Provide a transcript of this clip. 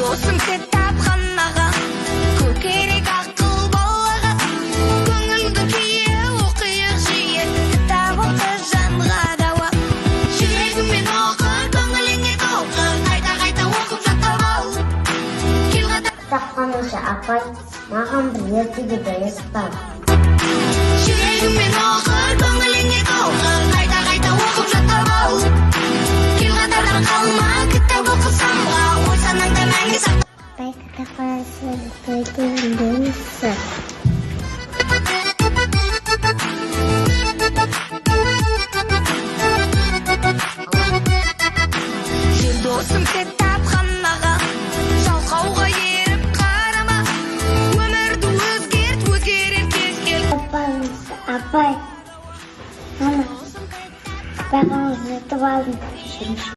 досым кітапханаға, көкірек ақыл балаға, көңілді күйе оқиық жиі, кітап оқы жанға дауа. Жүрегімен оқы, көңіліңе толқы, қайта-қайта оқып жаттап ал. Кітапханашы апай, маған бір ертегі бәйіс бар. Жүрегімен оқы, көңіліңе толқы, қайта-қайта оқып жаттап ал. Кел қатардан қалма, кітап оқы самға, ой санаңда мәңгі сақта. Апай, кітапханашы ертегінің бәйісі. Жел досым кітапханаға, жалқауға еріп қарама, өмірді өзгерт, өзгерер кез кел. Апай, ана, кітапхананы ұтып алдым.